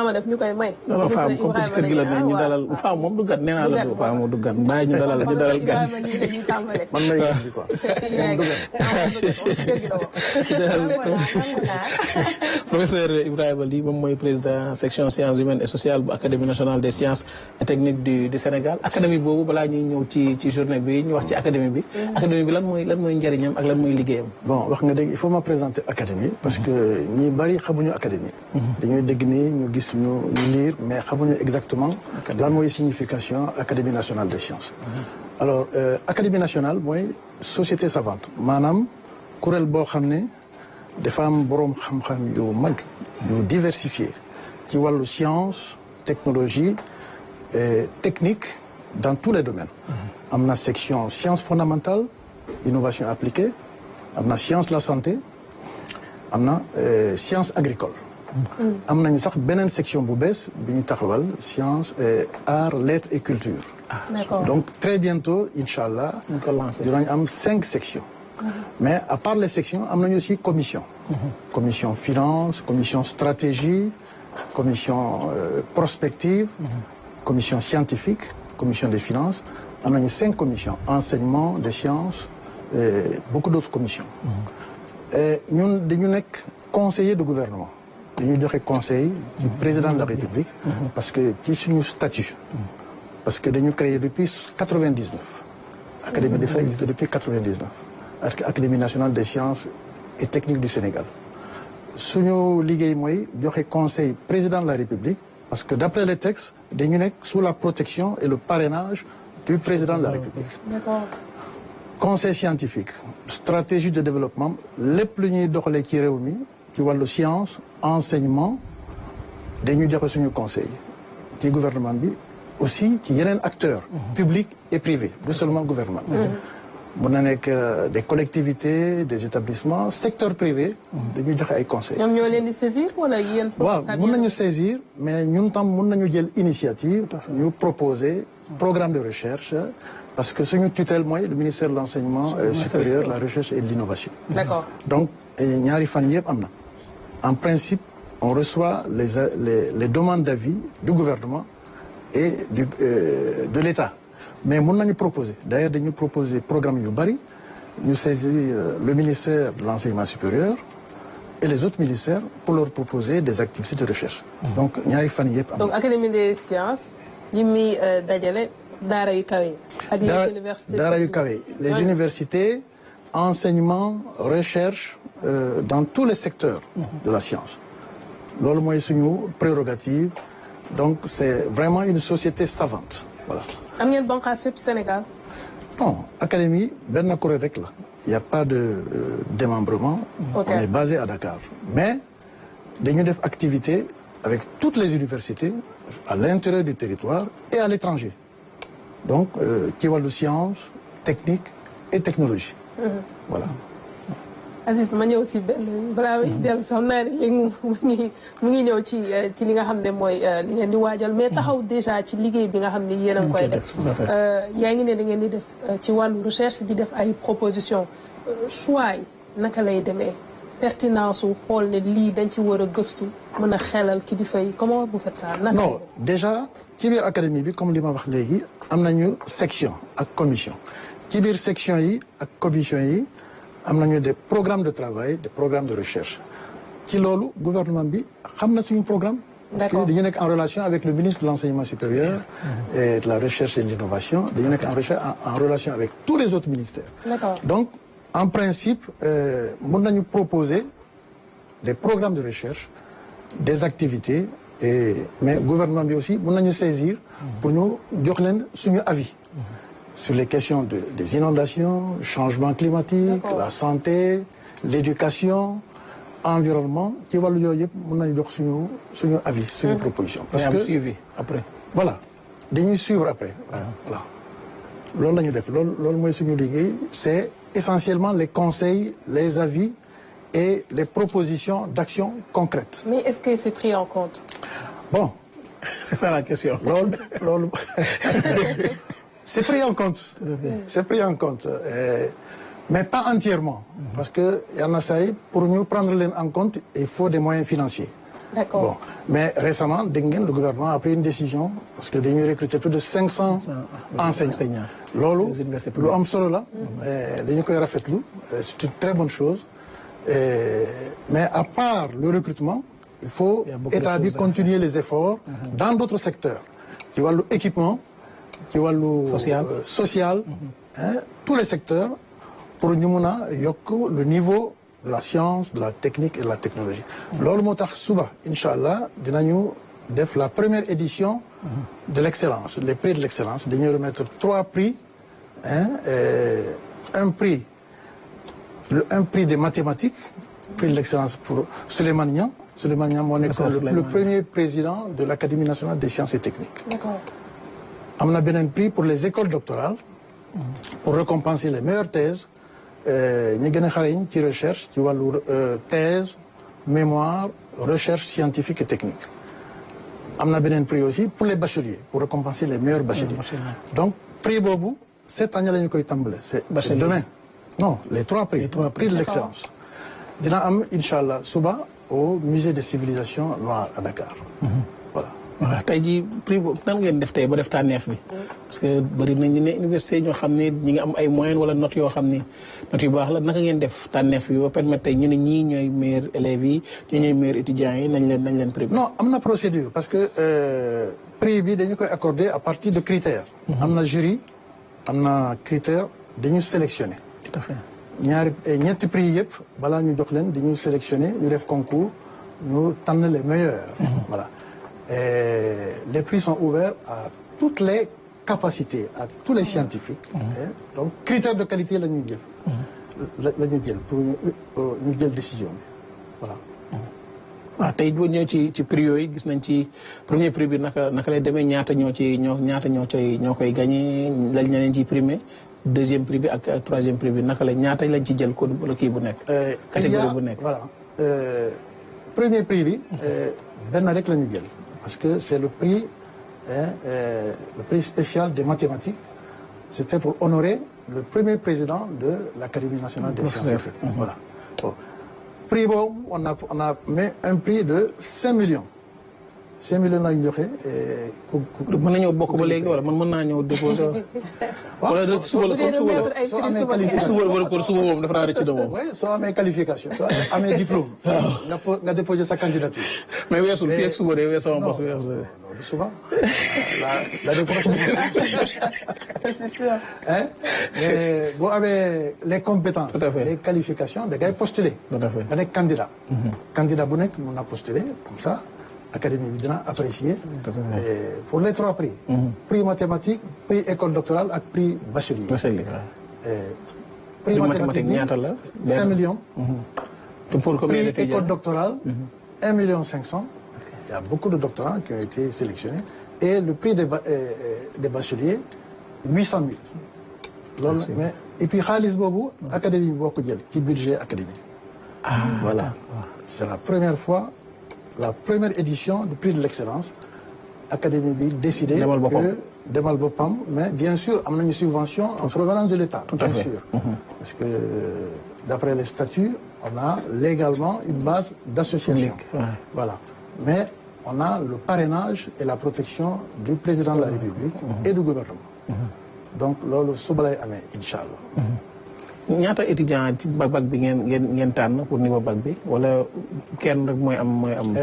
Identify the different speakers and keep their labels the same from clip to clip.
Speaker 1: Fama def ñu koy may.
Speaker 2: non Fama comme que ci kër gi la ne ñu dalal Fama moom du gat nee naa la Fama du gat bàyyi ñu dalal gan.
Speaker 3: man may gan bi quoi.
Speaker 2: Professeur Ibrahima Ly moom mooy président section sciences humaines et sociales bu Académie nationale des sciences et techniques du Sénégal académie boobu balaa ñuy ñëw ci journée bi ñu wax ci académie bi. académie bi lan mooy njëriñam ak lan mooy liggéeyam.
Speaker 3: bon wax nga dégg il faut ma présenter académie parce que ñi bari xamuñu académie. dañuy dégg ni ñu gis ñu lire mais xamuñu exactement. lan mooy signification Académie nationale des sciences. alors Académie nationale mooy société savante maanaam kuréel boo xam ne dafa am boroom xam-xam yu mag yu diversifié ci wàllu science technologie technique dans tous les domaines. am na section sciences fondamentales innovation appliquée am na science de la santé am na science agricole. am nañu sax beneen section bu bees bi ñu taxawal science arts lettres et culture. donc très bientôt incha allah. dinañ am 5 sections. mais à part les sections am nañu aussi commission. commission finance commission stratégie commission prospective. commission scientifique commission des finances am nañu 5 commissions enseignement des sciences et beaucoup d'autres commissions. ñun dañu nekk conseiller de gouvernement. dañuy joxe conseil du président de la République. parce que ci suñu statut. parce que dañu créé depuis 99. académie dafa existe depuis 99. Académie nationale des sciences et techniques du Sénégal. suñu liggéey mooy joxe conseil président de la République. parce que d'après les textes dañu nekk sous la protection et le parrainage du président de la République.
Speaker 1: D'accord.
Speaker 3: conseil scientifique stratégie de développement lépp lu ñuy doxalee ci réew mi ci wàllu science enseignement dañuy joxe suñu conseil ci gouvernement bi aussi ci yeneen acteurs publics et privés du seulement gouvernement mun na nekk des collectivités des établissements secteur privé dañuy joxe ay conseils.
Speaker 1: ñoom ñoo leen di saisir wala yéen.
Speaker 3: waaw mun nañu saisir mais ñun tam mun nañu jël initiative ñu proposer programme de recherche parce que suñu tutelle mooy le ministère de l'enseignement supérieur la recherche et de l'innovation.
Speaker 1: D'accord.
Speaker 3: donc ñaari fan yëpp am na en principe on reçoit les demandes d'avis du gouvernement et de l'État mais mun nañu proposer d'ailleurs dañu proposer programme yu bari ñu saisir le ministère de l'enseignement supérieur et les autres ministères pour leur proposer des activités de recherche. donc ñaari fan yëpp am na.
Speaker 1: donc Académie des sciences ñi muy dajale daara yu kawe yi. ak les universités
Speaker 3: daara yu kawe yi les universités enseignement recherche dans tous les secteurs de la science. loolu mooy suñu prérogative donc c'est vraiment une société savante voilà.
Speaker 1: am ngeen bànqaas fépp Sénégal.
Speaker 3: non académie benn kuréel rek la. il y a pas de démembrement. Okay. On est basé à Dakar mais dañu def activité avec toutes les universités à l'intérieur du territoire et à l'étranger donc ci wàllu science technique et technologie. voilà.
Speaker 1: Aziz ma ñëw si benn balaa may dellu sax naa ne léegi mu ngi ñëw ci li nga xam ne mooy li ngeen di waajal mais taxaw déjà ci liggéey bi nga xam ne yéen a ngi koy def. yaa ngi ne da ngeen di def ci wàllu recherche di def ay propositions choix yi naka lay demee pertinence su xool ne lii dañ ci war a gëstu mën a xelal ki di fay comment vous faites ça. naka
Speaker 3: non déjà ci biir académie bi comme li ma wax léegi am nañu section ak commission ci biir section yi ak commission yi. am nañu des programmes de travail des programmes de recherche ci loolu gouvernement bi xam na suñu programme. parce que dañu nekk en relation avec le ministre de l'enseignement supérieur. et de la recherche et de l'innovation dañu nekk en relation avec tous les autres ministères. donc en principe mën nañu proposer des programmes de recherche des activités mais gouvernement bi aussi mën nañu saisir. pour ñu jox leen suñu avis. sur les questions des inondations, changement climatique, la santé, l'éducation, environnement ci wàllu yooyu yëpp mën nañu jox suñu avis suñu proposition.
Speaker 2: parce que suivi après.
Speaker 3: voilà dañuy suivre après voilà loolu la ñu def loolu mooy suñu liggéey c'est essentiellement les conseils les avis et les propositions d'action concrètes.
Speaker 1: mais est-ce que c'est pris en compte.
Speaker 3: bon.
Speaker 2: c'est ça la question.
Speaker 3: loolu. C'est pris en compte. C'est pris en compte. Mais pas entièrement. Parce que y en a ça pour nous prendre en compte, il faut des moyens financiers.
Speaker 1: D'accord.
Speaker 3: Bon. Mais récemment, le gouvernement a pris une décision parce que dañuy recruter plus de 500 enseignants. Loolu lu am solo la. dañu koy rafetlu. C'est une très bonne chose. Mais à part le recrutement, il faut État bi continuer les efforts dans d'autres secteurs. Ci wàllu équipement, ci wàllu social, tous les secteurs pour ñu mën a yokk le niveau de la science, de la technique et de la technologie. Loolu moo tax suba inchallah dinañu def la première édition de l'excellence, les prix de l'excellence. Dañuy remettre 3 prix, un prix des mathématiques, prix de l'excellence pour Souleymane Niang. Souleymane Niang moo nekk le premier président de l'Académie nationale des sciences et techniques.
Speaker 1: D'accord.
Speaker 3: Am na beneen prix pour les écoles doctorales pour récompenser les meilleures thèses ñi gën a xarañ ci recherche ci wàllu thèse mémoire recherche scientifique et technique. Am na beneen prix aussi pour les bacheliers pour récompenser les meilleurs bacheliers. Donc prix boobu cette année la ñu koy tàmbale. C'est demain. Non, les 3 prix. Prix de l'excellence. Dina am inchallah suba au musée des civilisations noires à Dakar. Voilà.
Speaker 2: waaw tey jii prix boobu nan ngeen def tey ba def tànneef bi parce que bëri nañu ne université ñoo xam ne ñi ngi am ay moyens wala notes yoo xam ne notes yu baax la naka ngeen def tànneef bi ba permettre tey ñu ne ñii ñooy meilleurs élèves yi ñii ñooy meilleurs étudiants yi nañ leen primé.
Speaker 3: Non am na procédure parce que prix bi dañu koy accorder à partir de critères. am na jury am na critères dañu sélectionner.
Speaker 2: Tout à fait.
Speaker 3: ñetti prix yëpp balaa ñu jox leen dañuy sélectionner ñu def concours ñu tànn les meilleurs. Voilà. Les prix sont ouverts à toutes les capacités, à tous les scientifiques. Donc critères de qualité la ñuy jël. la ñuy jël pour ñu jël décision bi voilà.
Speaker 2: waaw tey boo ñëwee ci prix yooyu gis nañ ci premier prix bi naka lay demee ñaata ñoo koy gagné lañ ñeneen ci primé deuxième prix bi ak troisième prix bi naka la ñaata lañ ci jël ko kii bu nekk. catégorie bu nekk
Speaker 3: voilà premier prix bi benn rek la ñu jël parce que c'est le prix spécial des mathématiques. C'était pour honorer le premier président de l'Académie nationale des sciences et techniques. Voilà. Bon. Prix boobu on a mis un prix de 5 millions. 5 millions la ñu joxe.
Speaker 2: mën nañoo bokk ba léegi wala man mën naa ñëw déposer. wala suba moom dafa naa rëcc de moom.
Speaker 3: oui soo amee qualification soo amee diplôme. nga déposer sa candidature.
Speaker 2: mais weesul fii ak suba de weesu sama bos weesu.
Speaker 3: non du suba l'année prochaine.
Speaker 1: C'est sûr.
Speaker 3: mais boo amee les compétences. les qualifications da ngay postuler. nga nekk candidat. candidat bu nekk mën na postuler comme ça. Académie bi dina apprécier pour les 3 prix. Prix mathématique prix école doctorale ak prix bachelier. Prix mathématique ñaata la 5 millions. Prix école doctorale 1,5 million. Il y a beaucoup de doctorants qui ont été sélectionnés et le prix des bacheliers 800 000. loolu mais et puis xaalis boobu académie bi boo ko jël ci budget académie. Voilà c'est la première fois. La première édition du prix de l'excellence académie bi décidé que demal boppam mais bien sûr am nañu subvention en provenance de l'État bien sûr parce que d'après les statuts on a légalement une base d'association voilà mais on a le parrainage et la protection du président de la République et du gouvernement donc loolu suba lay amee inchallah
Speaker 2: ñaata étudiant ci bac bi ngeen tànn pour niveau bac bi wala kenn rek mooy am.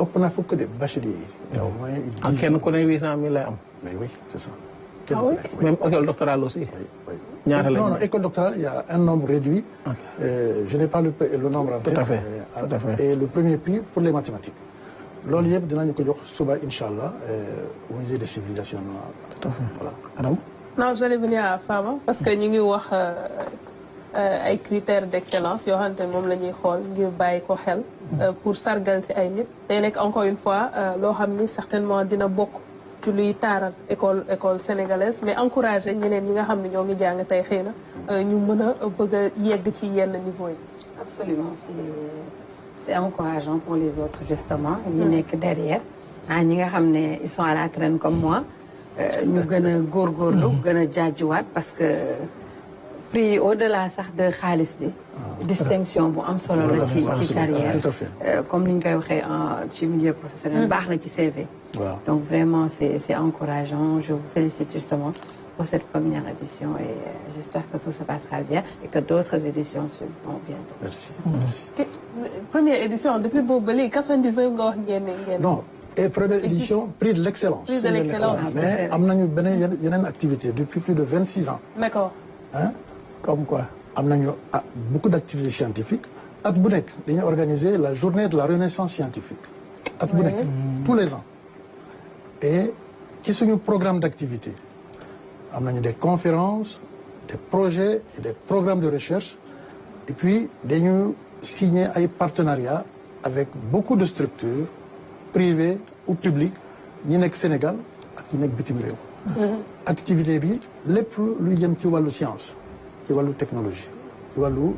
Speaker 3: ëpp na fukk de bachelier yi.
Speaker 2: ak kenn ku ne 800 000 lay am.
Speaker 3: mais oui c'est ça.
Speaker 2: ah oui même école doctorale aussi.
Speaker 3: oui.
Speaker 2: ñaata la
Speaker 3: non école doctorale il y a un nombre réduit. Je n'ai pas le nombre en tête.
Speaker 2: Tout à fait.
Speaker 3: Et le premier prix pour les mathématiques. loolu yëpp dinañu ko jox suba inchallah au musée des civilisations noires.
Speaker 2: Tout à fait.
Speaker 3: Voilà.
Speaker 2: Adam.
Speaker 1: non j'allais venir à Fama parce que ñu ngi wax. ay critères d'excellence yoo xamante ne moom la ñuy xool ngir bàyyi ko xel pour sargal ci ay nit day nekk encore une fois loo xam ni certainement dina bokk ci luy taaral école sénégalaise mais encourager ñeneen ñi nga xam ne ñoo ngi jàng tey xëy na ñu mën a bëgg a yegg ci yenn niveau yi.
Speaker 4: Absolument c'est encourageant pour les autres justement ñi nekk derrière ñi nga xam ne ils sont à la traîne comme moi ñu gën a góorgóorlu gën a jaajuwaat parce que prix au-delà sax de xaalis bi. distinction bu am solo la ci carrière.
Speaker 3: Tout à fait.
Speaker 4: Comme ni ñu koy waxee ci milieu professionnel baax na ci CV.
Speaker 3: Voilà.
Speaker 4: Donc vraiment c'est encourageant. Je vous félicite justement pour cette première édition et j'espère que tout se passera bien et que d'autres éditions suivront bientôt.
Speaker 3: Merci.
Speaker 1: Première édition depuis boobu ba léegi 99 nga wax ngeen.
Speaker 3: Non. Et première édition, prix de l'excellence.
Speaker 1: Prix de l'excellence.
Speaker 3: Mais am nañu yeneen activité depuis plus de 26 ans.
Speaker 1: D'accord.
Speaker 3: Hein?
Speaker 2: Comme quoi?
Speaker 3: Am nañu beaucoup d'activités scientifiques. At bu nekk dañuy organiser la journée de la renaissance scientifique. At bu nekk tous les ans. Et ci suñu programme d'activité am nañu des conférences, des projets et des programmes de recherche. Et puis dañu signer ay partenariats avec beaucoup de structures privées ou publiques ñi nekk Sénégal ak ñi nekk bitim réew. Activité bi lépp luy jëm ci wàllu science ci wàllu technologie ci wàllu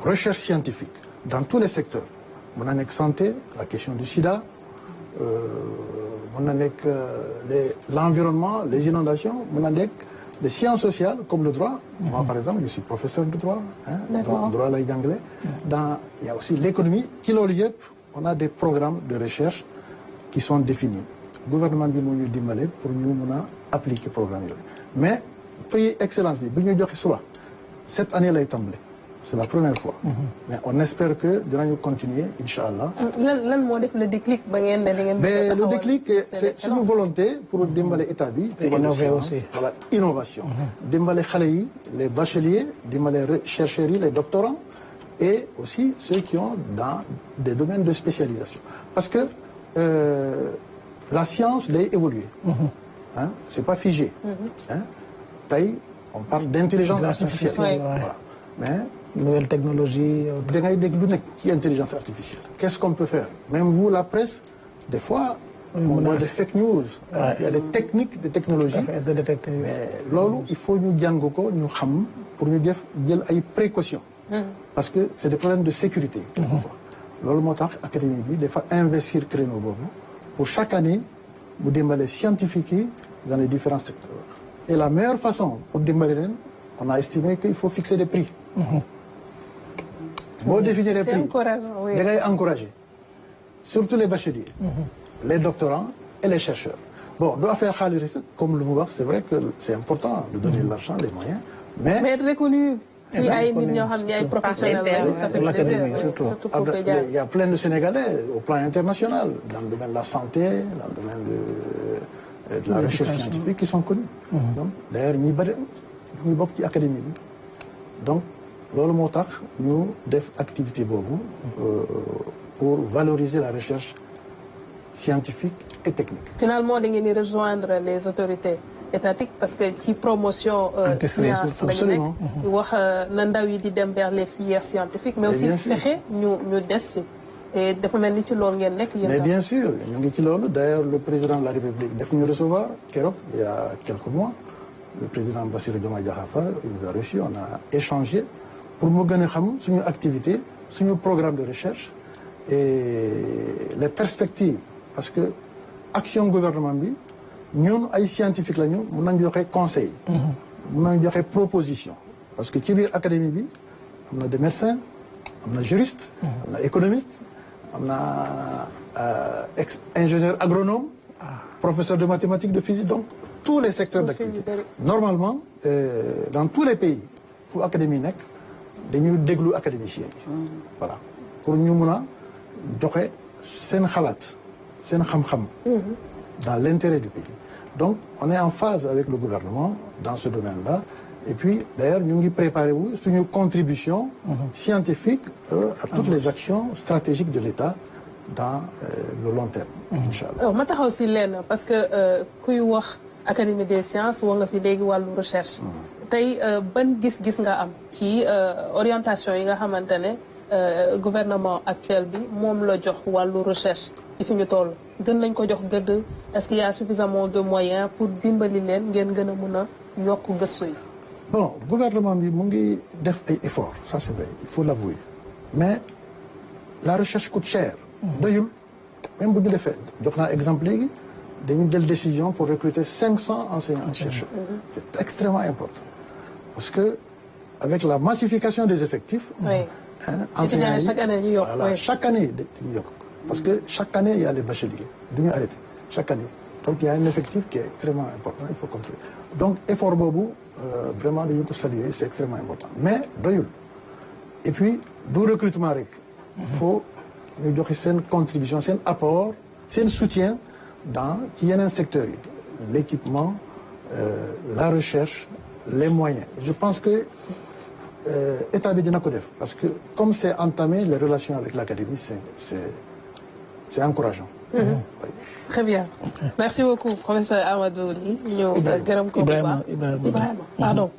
Speaker 3: recherche scientifique dans tous les secteurs mën na nekk santé la question du sida mën na nekk l'environnement les inondations mën na nekk les sciences sociales comme le droit. Moi par exemple je suis professeur de droit. Droit lay jàngale. Il y a aussi l'économie ci loolu yëpp on a des programmes de recherche qui sont définis gouvernement bi moo ñu dimbale pour ñu mën a appliquer programme yooyu mais prix excellence bi bu ñu joxe suba cette année lay tàmbale c'est la première fois. Mais on espère que dinañu continuer incha allah.
Speaker 1: lan moo def le déclic ba ngeen ne da ngeen.
Speaker 3: mais le déclic c'est suñu volonté pour dimbale état bi.
Speaker 2: innover aussi.
Speaker 3: Voilà innovation. dimbale xale yi les bacheliers dimbale chercheurs yi les doctorants et aussi ceux qui ont dans des domaines de spécialisation parce que la science day évoluer. Hein? C'est pas figé. Hein? Tey on parle d'intelligence artificielle. Voilà. Mais
Speaker 2: nouvelle technologie.
Speaker 3: da ngay dégg lu nekk ci intelligence artificielle. Qu'est-ce qu'on peut faire? Même vous la presse des fois. On voit des fake news. Il y a des techniques de technologie.
Speaker 2: De détecter.
Speaker 3: Mais loolu il faut ñu jàng ko ñu xam pour ñu def jël ay précautions. Parce que c'est des problèmes de sécurité. Quelquefois loolu moo tax académie bi dafa investir créneau boobu pour chaque année mu dimbale scientifique yi dans les différents secteurs. Et la meilleure façon pour dimbale leen on a estimé qu'il faut fixer des prix. boo définir les prix da ngay encourager surtout les bacheliers. Les doctorants et les chercheurs. Bon doo affaire xaalis comme lu mu wax c'est vrai que c'est important de donner l'argent les moyens mais
Speaker 1: être reconnu. ci ay nit ñoo xam ne ay professionnels ça fait plaisir surtout pour Pédia.
Speaker 3: Il y a plein de Sénégalais au plan international dans le domaine de la santé dans le domaine de la recherche scientifique qui sont connus. Donc d'ailleurs ñi bëri ñu bokk ci académie bi donc loolu moo tax ñu def activité boobu pour valoriser la recherche scientifique et technique.
Speaker 1: Finalement da ngeen di rejoindre les autorités étatique parce que ci promotion science lañu nekk wax na ndaw yi di dem vers les filières scientifiques mais aussi fexe ñu des si et dafa mel ni ci loolu ngeen nekk yéen
Speaker 3: mais bien sûr ñu ngi ci loolu d'ailleurs le président de la République daf ñu recevoir keroog il y a quelques mois le président Bassirou Diomaye Diakhar Faye il nous a reçu on a échangé pour mu gën a xam suñu activité suñu programme de recherche et les perspectives parce que action gouvernement bi ñun ay scientifique lañu mën nañu joxe conseil. mën nañu joxe proposition. parce que ci biir académie bi am na des médecins am na juristes. am na économistes am na ingénieur agronome. professeur de mathématiques de physique donc tous les secteurs d'activité. Normalement dans tous les pays fu académie nekk dañuy déglu académiciens yi. voilà pour ñu mën a joxe seen xalaat seen xam-xam. dans l'intérêt du pays. Donc, on est en phase avec le gouvernement dans ce domaine-là. Et puis, d'ailleurs, ñu ngi préparé wu suñu contribution scientifique à toutes les actions stratégiques de l'État dans le long terme. Inch'Allah.
Speaker 1: Alors, ma taxaw si lenn parce que kuy wax Académie des sciences wax nga fi léegi wàllu recherche. Tey ban gis-gis nga am ci orientation yi nga xamante ne gouvernement actuel bi moom la jox wàllu recherche ci fi ñu toll. gën nañ ko jox gëdd est-ce qu'il y a suffisamment de moyens pour dimbali leen ngeen gën a mën a yokk gëstu yi.
Speaker 3: Bon gouvernement bi mu ngi def ay efforts ça c'est vrai il faut l'avouer mais la recherche coûte cher. doyul même bu ñu defee jox naa exemple léegi dañu jël décision pour recruter 500 enseignants chercheurs. C'est extrêmement important parce que avec la massification des effectifs,
Speaker 1: enseignants yi chaque année ñu yokk.
Speaker 3: Voilà, chaque année dañuy yokk parce que chaque année il y a les bacheliers duñu arrêté chaque année. Donc il y a un effectif qui est extrêmement important, il faut contrôler. Donc effort boobu vraiment dañu ko saluer, c'est extrêmement important mais doyul. Et puis du recrutement rek. Il faut ñu joxe seen contribution seen apport seen soutien dans ci yeneen secteurs yi l'équipement la recherche les moyens. Je pense que état bi dina ko def parce que comme c'est entamé les relations avec l'académie c'est encourageant.
Speaker 1: Oui. Très bien. Merci beaucoup professeur Amadou Ly. ñëw gërëm ko bu baax Ibrahima pardon.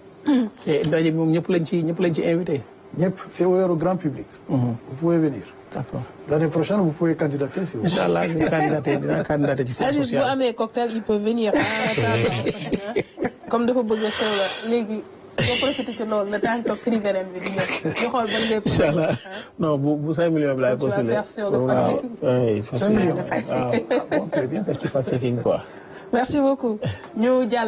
Speaker 2: ndaje moom ñëpp lañ ci invité.
Speaker 3: ñëpp c'est ouvert au grand public. Vous pouvez venir.
Speaker 2: D'accord.
Speaker 3: L'année prochaine vous pouvez candidater si vous voulez.
Speaker 2: Inch'Allah ñu candidater ci seen social.
Speaker 1: bu amee cocktail il peut venir comme dafa bëgg a xew la léegi nga profité ci loolu le temps que prix beneen bi di ñëw ñu xool ban lépp.
Speaker 2: Inch'Allah non bu 5 millions bi laay postulé.
Speaker 1: waaw
Speaker 3: 5 millions.
Speaker 2: Très bien. Ci fact checking quoi.
Speaker 1: Merci beaucoup. ñu jàll